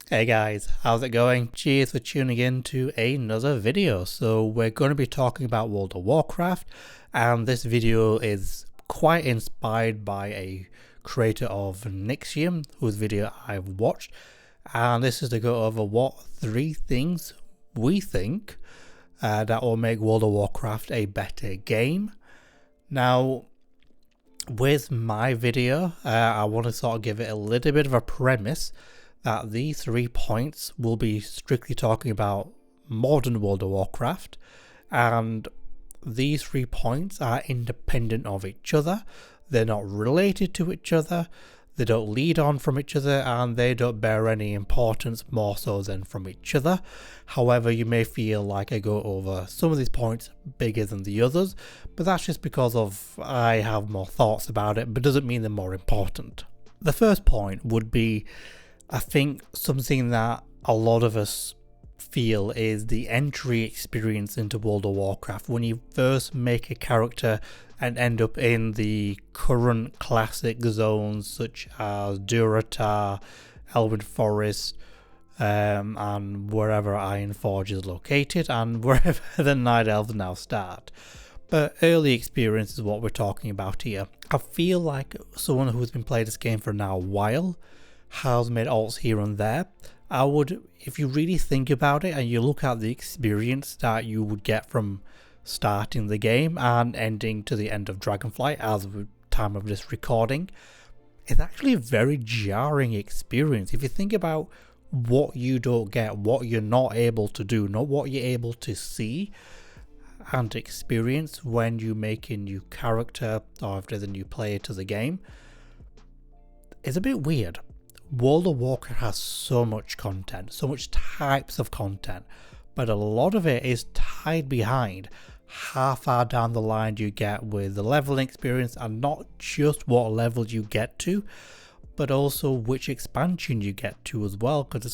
Hey guys, how's it going? Cheers for tuning in to another video. So we're going to be talking about World of Warcraft, and this video is quite inspired by a creator of Nixium, whose video I've watched, and this is to go over what 3 things we think that will make World of Warcraft a better game. Now, with my video, I want to sort of give it a little bit of a premise that these 3 points will be strictly talking about modern World of Warcraft, and these 3 points are independent of each other. They're not related to each other, they don't lead on from each other, and they don't bear any importance more so than from each other. However, you may feel like I go over some of these points bigger than the others, but that's just because of I have more thoughts about it, but doesn't mean they're more important. The first point would be, I think, something that a lot of us feel is the entry experience into World of Warcraft. When you first make a character and end up in the current classic zones such as Durotar, Elven Forest, and wherever Ironforge is located, and wherever the Night Elves now start. But early experience is what we're talking about here. I feel like someone who's been playing this game for now a while has made alts here and there. I would, if you really think about it and you look at the experience that you would get from starting the game and ending to the end of Dragonflight as of the time of this recording, it's actually a very jarring experience. If you think about what you don't get, what you're not able to do, not what you're able to see and experience when you make a new character or if there's a new player to the game, it's a bit weird. World of Warcraft has so much content, so much types of content, but a lot of it is tied behind how far down the line you get with the leveling experience, and not just what level you get to, but also which expansion you get to as well, because there's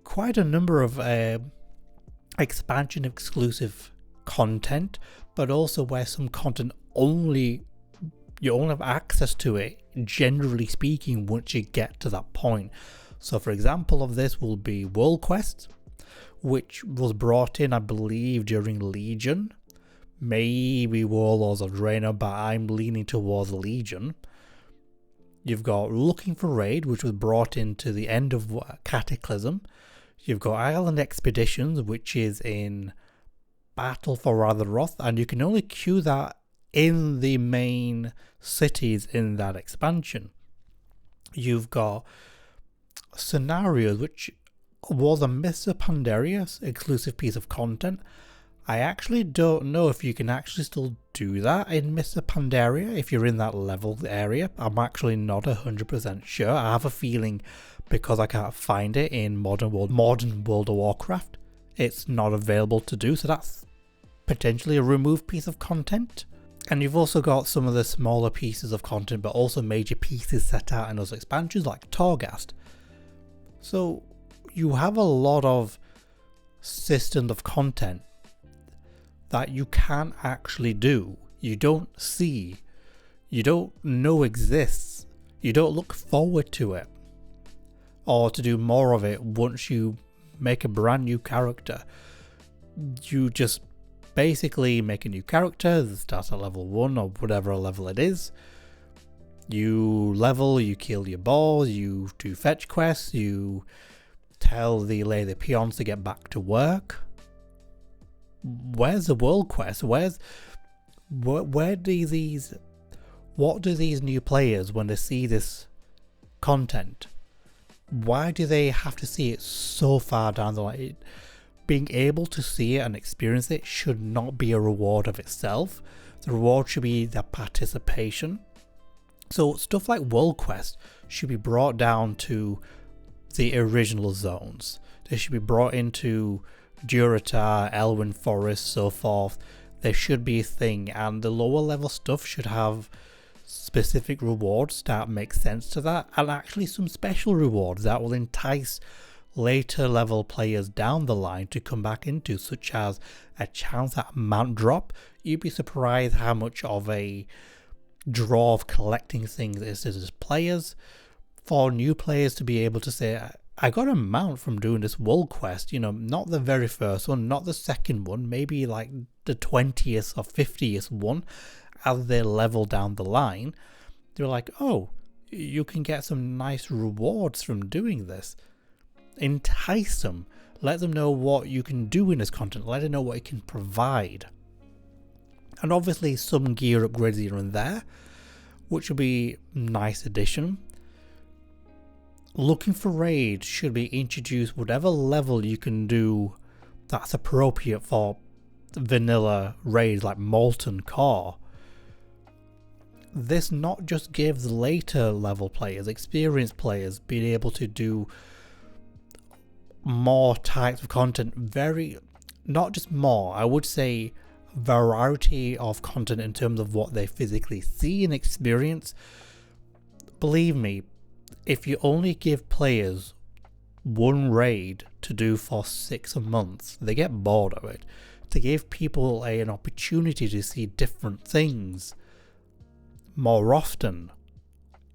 quite a number of expansion exclusive content, but also where some content you only have access to it, generally speaking, once you get to that point. So for example of this will be World Quest, which was brought in, I believe, during Legion, maybe Warlords of Draenor, but I'm leaning towards Legion. You've got Looking for Raid, which was brought into the end of Cataclysm. You've got Island Expeditions, which is in Battle for Azeroth, and you can only queue that in the main cities in that expansion. You've got Scenarios, which was a Mr. Pandaria exclusive piece of content. I actually don't know if you can actually still do that in Mr. Pandaria if you're in that level area. I'm actually not 100% sure. I have a feeling because I can't find it in modern World of Warcraft, it's not available to do, so that's potentially a removed piece of content. And you've also got some of the smaller pieces of content, but also major pieces set out in those expansions like Torghast. So you have a lot of systems of content that you can't actually do, you don't see, you don't know exists, you don't look forward to it, or to do more of it once you make a brand new character. You just basically make a new character that starts at level 1 or whatever level it is. You level, you kill your boss, you do fetch quests, you tell the lay peons to get back to work. Where's the world quest? What do these new players, when they see this content, why do they have to see it so far down the line? Being able to see it and experience it should not be a reward of itself. The reward should be the participation. So stuff like World Quest should be brought down to the original zones. They should be brought into Durotar, Elven Forest, so forth. There should be a thing, and the lower level stuff should have specific rewards that make sense to that, and actually some special rewards that will entice later level players down the line to come back into, such as a chance at a mount drop. You'd be surprised how much of a draw of collecting things is as players. for new players to be able to say, I got a mount from doing this world quest, you know, not the very first one, not the second one, maybe like the 20th or 50th one. As they level down the line, they're like, oh, you can get some nice rewards from doing this. Entice them. Let them know what you can do in this content. Let them know what it can provide. And obviously some gear upgrades here and there, which will be a nice addition. Looking for raids should be introduced whatever level you can do that's appropriate for vanilla raids like Molten Core. This not just gives later level players, experienced players, being able to do more types of content, not just more, I would say variety of content in terms of what they physically see and experience. Believe me, if you only give players one raid to do for 6 months, they get bored of it. To give people an opportunity to see different things more often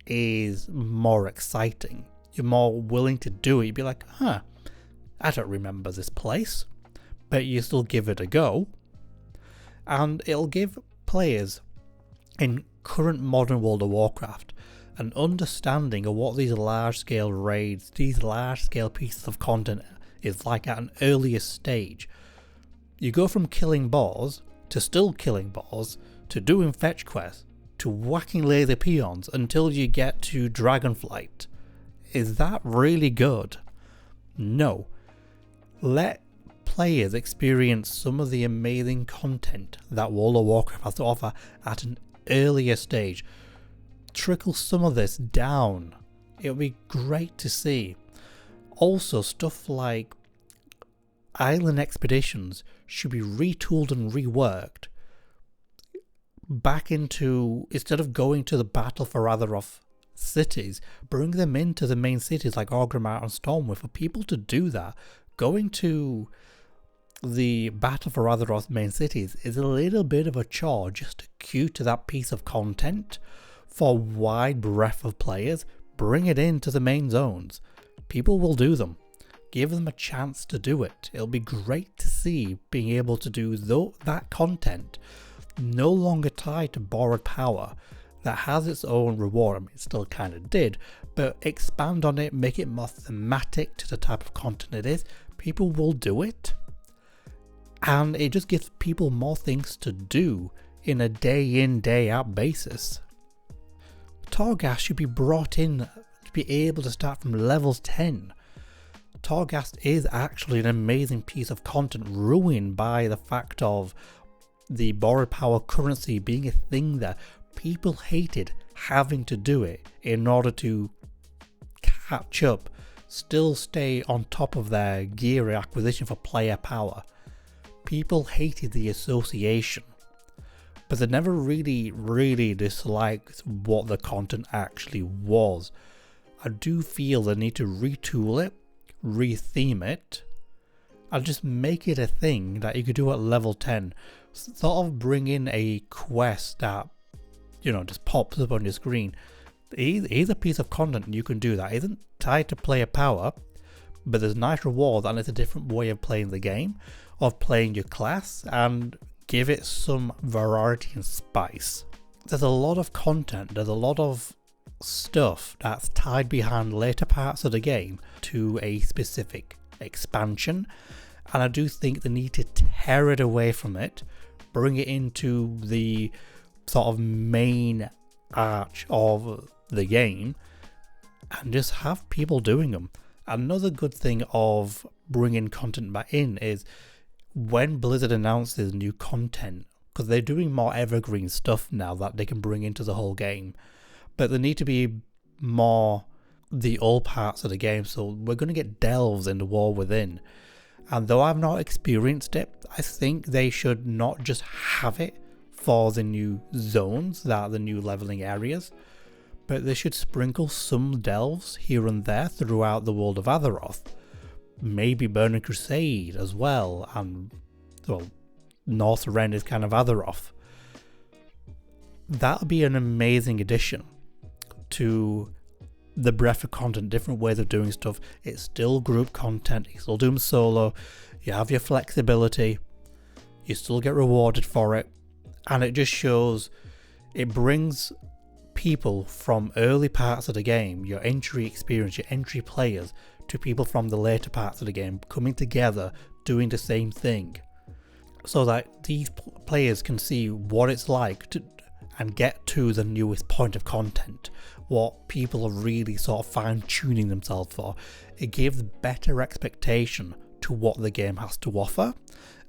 is more exciting. You're more willing to do it. You'd be like, I don't remember this place, but you still give it a go. And it'll give players in current modern World of Warcraft an understanding of what these large scale raids, these large scale pieces of content is like at an earlier stage. You go from killing boss to still killing boss to doing fetch quests to whacking laser peons until you get to Dragonflight. Is that really good? No. Let players experience some of the amazing content that World of Warcraft has to offer at an earlier stage. Trickle some of this down. It'll be great to see. Also, stuff like island expeditions should be retooled and reworked back into, instead of going to the Battle for Azeroth cities, bring them into the main cities like Orgrimmar and Stormwind. For people to do that, going to the Battle for Azeroth main cities is a little bit of a chore just to queue to that piece of content. For wide breadth of players, bring it into the main zones. People will do them. Give them a chance to do it. It'll be great to see being able to do that content no longer tied to borrowed power, that has its own reward. I mean, it still kind of did, but expand on it, make it more thematic to the type of content it is. People will do it, and it just gives people more things to do in a day in, day out basis. Torghast should be brought in to be able to start from levels 10. Torghast is actually an amazing piece of content, ruined by the fact of the borrowed power currency being a thing that people hated having to do it in order to catch up, still stay on top of their gear acquisition for player power. People hated the association, but they never really disliked what the content actually was. I do feel they need to retool it, retheme it, and just make it a thing that you could do at level 10. Sort of bring in a quest that, you know, just pops up on your screen. Here's a piece of content you can do that isn't tied to player power, but there's nice rewards and it's a different way of playing the game, of playing your class, and give it some variety and spice. There's a lot of content, there's a lot of stuff that's tied behind later parts of the game to a specific expansion, and I do think they need to tear it away from it, bring it into the sort of main arch of the game, and just have people doing them. Another good thing of bringing content back in is when Blizzard announces new content, because they're doing more evergreen stuff now that they can bring into the whole game, but they need to be more the old parts of the game. So we're going to get delves in the War Within, and though I've not experienced it, I think they should not just have it for the new zones, that are the new leveling areas, but they should sprinkle some delves here and there throughout the world of Azeroth. Maybe Burning Crusade as well, and well, Northrend is kind of Azeroth. That would be an amazing addition to the breadth of content, different ways of doing stuff. It's still group content, you still do them solo, you have your flexibility, you still get rewarded for it, and it just shows, it brings people from early parts of the game, your entry experience, your entry players, to people from the later parts of the game coming together doing the same thing, so that these players can see what it's like to and get to the newest point of content, what people are really sort of fine-tuning themselves for. It gives better expectation to what the game has to offer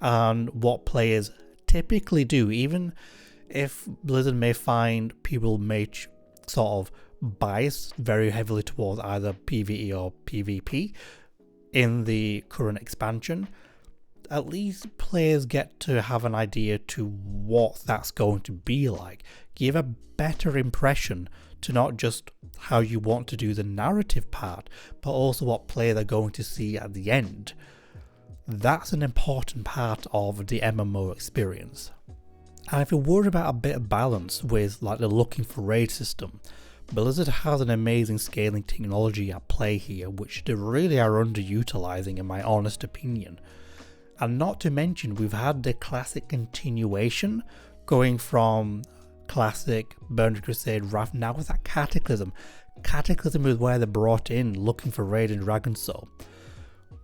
and what players typically do, even if Blizzard may find people may sort of bias very heavily towards either PvE or PvP in the current expansion. At least players get to have an idea to what that's going to be like. Give a better impression to not just how you want to do the narrative part, but also what player they're going to see at the end. That's an important part of the MMO experience. And if you're worried about a bit of balance with like the looking for raid system, Blizzard has an amazing scaling technology at play here, which they really are underutilizing in my honest opinion. And not to mention, we've had the classic continuation going from classic Burning Crusade Wrath now with that Cataclysm. Cataclysm is where they brought in looking for raid and Dragon Soul.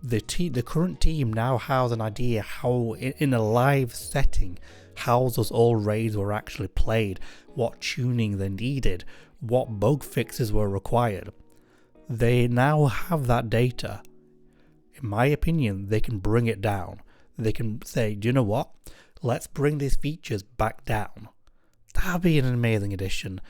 The current team now has an idea how, in a live setting, how those old raids were actually played, what tuning they needed, what bug fixes were required. They now have that data. In my opinion, they can bring it down. They can say, do you know what? Let's bring these features back down. That'd be an amazing addition.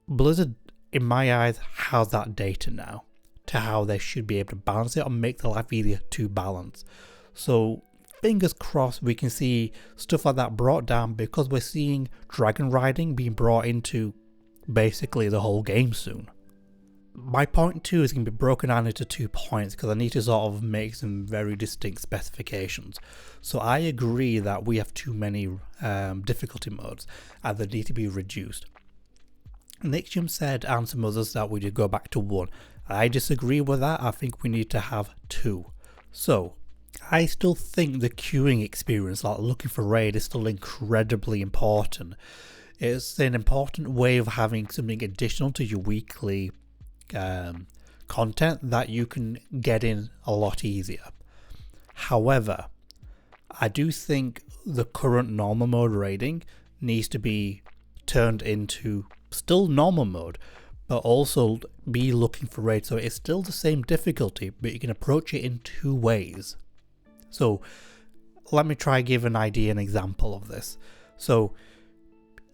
Blizzard, in my eyes, has that data now to how they should be able to balance it and make the life easier to balance. So fingers crossed we can see stuff like that brought down, because we're seeing dragon riding being brought into basically the whole game soon. My point 2 is going to be broken down into 2 points because I need to sort of make some very distinct specifications. So I agree that we have too many difficulty modes and they need to be reduced. Nixium said, and some others, that we did go back to 1. I disagree with that. I think we need to have 2. So I still think the queuing experience, like looking for raid, is still incredibly important. It's an important way of having something additional to your weekly content that you can get in a lot easier. However, I do think the current normal mode raiding needs to be turned into still normal mode, but also be looking for raid, so it's still the same difficulty, but you can approach it in 2 ways. So let me try give an idea, an example of this. So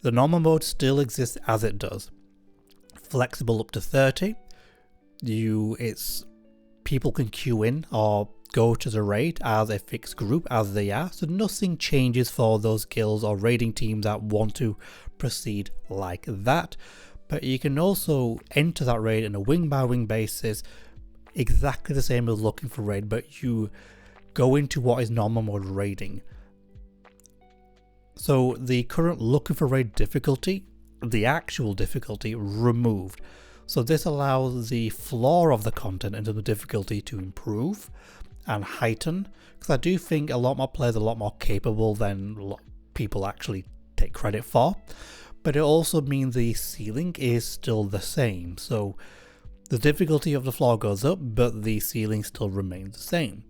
the normal mode still exists as it does, flexible up to 30. People can queue in or go to the raid as a fixed group as they are, so nothing changes for those guilds or raiding teams that want to proceed like that. But you can also enter that raid on a wing by wing basis, exactly the same as looking for raid, but you go into what is normal mode raiding. So the current looking for raid difficulty, the actual difficulty, removed. So this allows the floor of the content and the difficulty to improve and heighten, because I do think a lot more players are a lot more capable than people actually take credit for. But it also means the ceiling is still the same. So the difficulty of the floor goes up, but the ceiling still remains the same.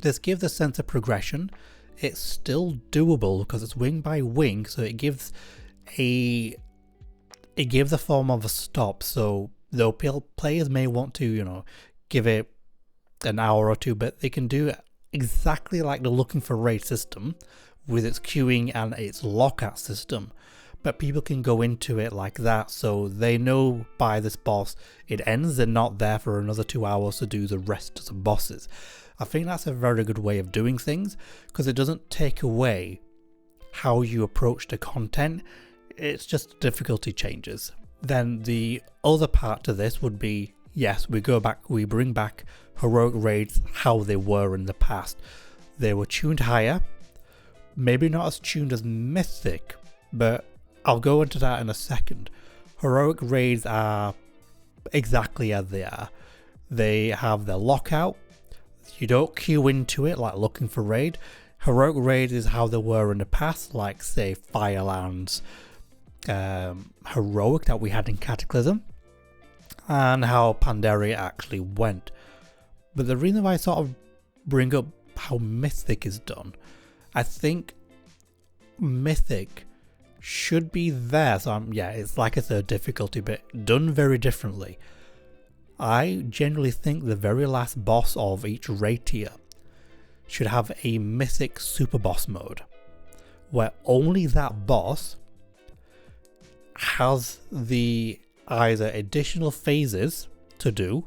This gives a sense of progression. It's still doable because it's wing by wing, so it gives a form of a stop. So though players may want to, give it an hour or 2, but they can do it exactly like the looking for raid system with its queuing and its lockout system. But people can go into it like that, so they know by this boss it ends. They're not there for another 2 hours to do the rest of the bosses. I think that's a very good way of doing things, because it doesn't take away how you approach the content, it's just difficulty changes. Then the other part to this would be, yes, we bring back heroic raids how they were in the past. They were tuned higher, maybe not as tuned as Mythic, but I'll go into that in a second. Heroic raids are exactly as they are. They have their lockout. You don't queue into it like looking for raid. Heroic raid is how they were in the past, like say Firelands Heroic that we had in Cataclysm, and how Pandaria actually went. But the reason why I sort of bring up how Mythic is done, I think Mythic should be there. So yeah, it's like a third difficulty, but done very differently. I generally think the very last boss of each raid tier should have a Mythic super boss mode, where only that boss has the either additional phases to do,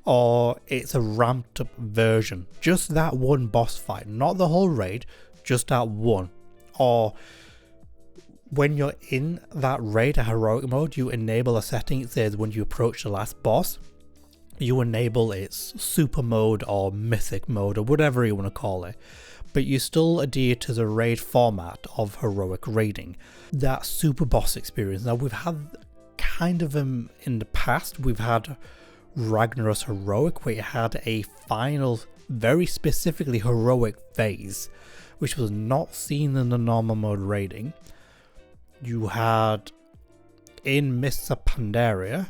or it's a ramped up version. Just that one boss fight, not the whole raid, just that one. Or when you're in that raid at heroic mode, you enable a setting. It says when you approach the last boss, you enable its super mode or mythic mode or whatever you want to call it. But you still adhere to the raid format of heroic raiding. That super boss experience. Now we've had kind of in the past, we've had Ragnaros Heroic, where it had a final, very specifically heroic phase, which was not seen in the normal mode raiding. You had in Mists of Pandaria,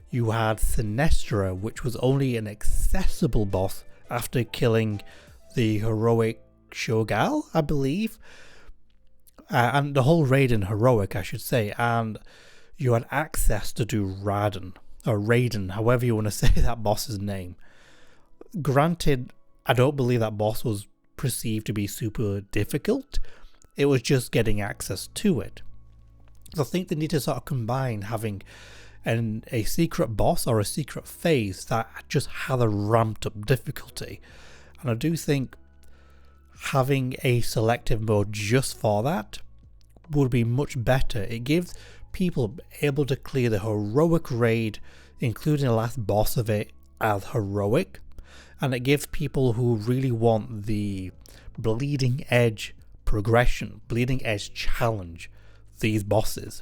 you had Sinestra, which was only an accessible boss after killing the heroic Shogal, I believe, and the whole raid in heroic, I should say, and you had access to do Raiden, or Raiden, however you want to say that boss's name. Granted, I don't believe that boss was perceived to be super difficult, it was just getting access to it. So I think they need to sort of combine having a secret boss or a secret phase that just had a ramped up difficulty. And I do think having a selective mode just for that would be much better. It gives people able to clear the heroic raid, including the last boss of it, as heroic, and it gives people who really want the bleeding edge progression, bleeding edge challenge, these bosses,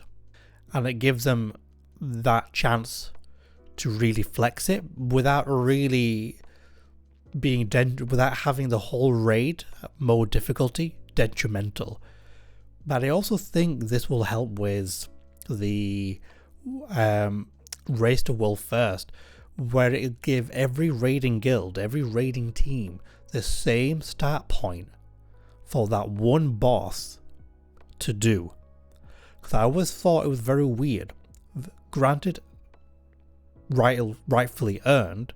and it gives them that chance to really flex it without really being without having the whole raid mode difficulty detrimental. But I also think this will help with the race to world first, where it'll give every raiding guild, every raiding team, the same start point for that one boss to do. Because I always thought it was very weird, granted rightfully earned,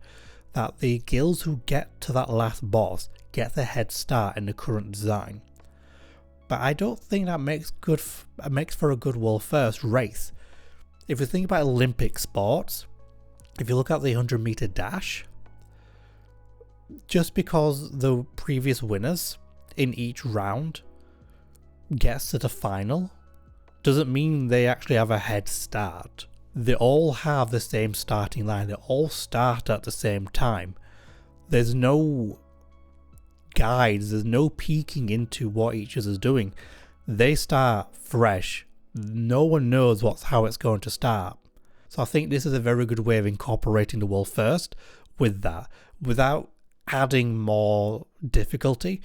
that the guilds who get to that last boss get the head start in the current design. But I don't think that makes for a good world first race. If you think about Olympic sports, if you look at the 100-meter dash, just because the previous winners in each round gets to the final doesn't mean they actually have a head start. They all have the same starting line, they all start at the same time. There's no guides, there's no peeking into what each other's doing. They start fresh. No one knows how it's going to start. So I think this is a very good way of incorporating the world first with that, without adding more difficulty.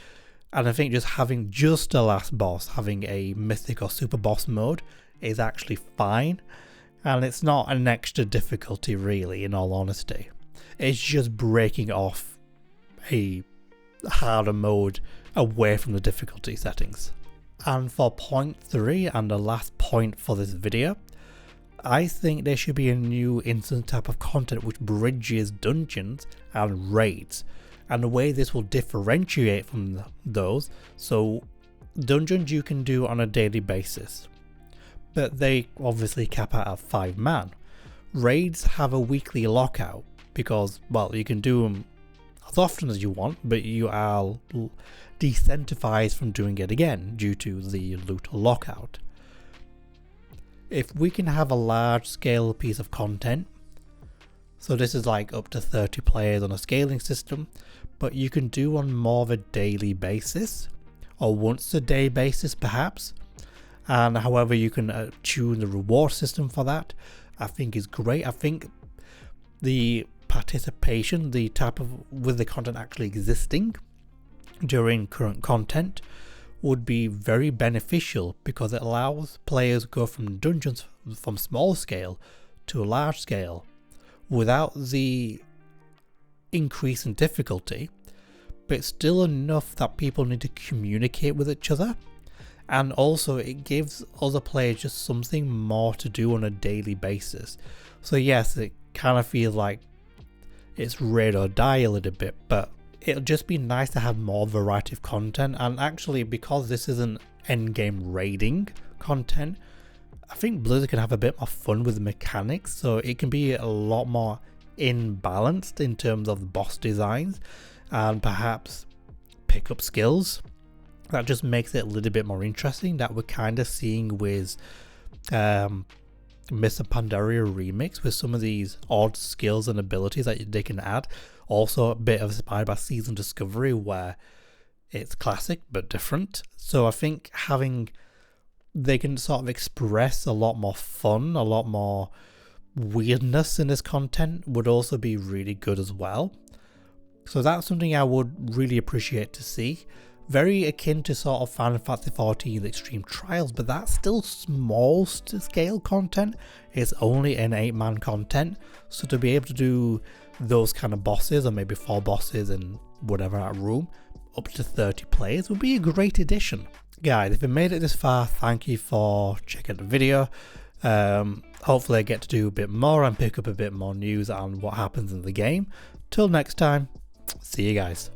And I think just having just a last boss, having a mythic or super boss mode is actually fine. And it's not an extra difficulty really, in all honesty. It's just breaking off a harder mode away from the difficulty settings. And for point 3, and the last point for this video, I think there should be a new instant type of content which bridges dungeons and raids, and the way this will differentiate from those. So dungeons you can do on a daily basis, but they obviously cap out at 5 man. Raids have a weekly lockout because, well, you can do them as often as you want, but you are decentivized from doing it again due to the loot lockout. If we can have a large scale piece of content, so this is like up to 30 players on a scaling system, but you can do on more of a daily basis or once a day basis perhaps, and however you can tune the reward system for that, I think is great. I think the participation, the type of with the content actually existing during current content would be very beneficial, because it allows players to go from dungeons from small scale to a large scale without the increase in difficulty, but it's still enough that people need to communicate with each other. And also it gives other players just something more to do on a daily basis. So yes, it kind of feels like it's raid or die a little bit, but it'll just be nice to have more variety of content. And actually, because this isn't endgame raiding content, I think Blizzard can have a bit more fun with the mechanics, so it can be a lot more imbalanced in terms of boss designs and perhaps pick up skills. That just makes it a little bit more interesting, that we're kind of seeing with Mr. Pandaria Remix, with some of these odd skills and abilities that they can add. Also a bit of inspired by Season Discovery, where it's classic but different. So I think they can sort of express a lot more fun, a lot more weirdness in this content would also be really good as well. So that's something I would really appreciate to see. Very akin to sort of Final Fantasy XIV Extreme Trials, but that's still small scale content. It's only an 8-man content, so to be able to do those kind of bosses, or maybe 4 bosses in whatever that room, up to 30 players, would be a great addition. Guys, if you made it this far, thank you for checking the video. Hopefully I get to do a bit more and pick up a bit more news on what happens in the game. Till next time, see you guys.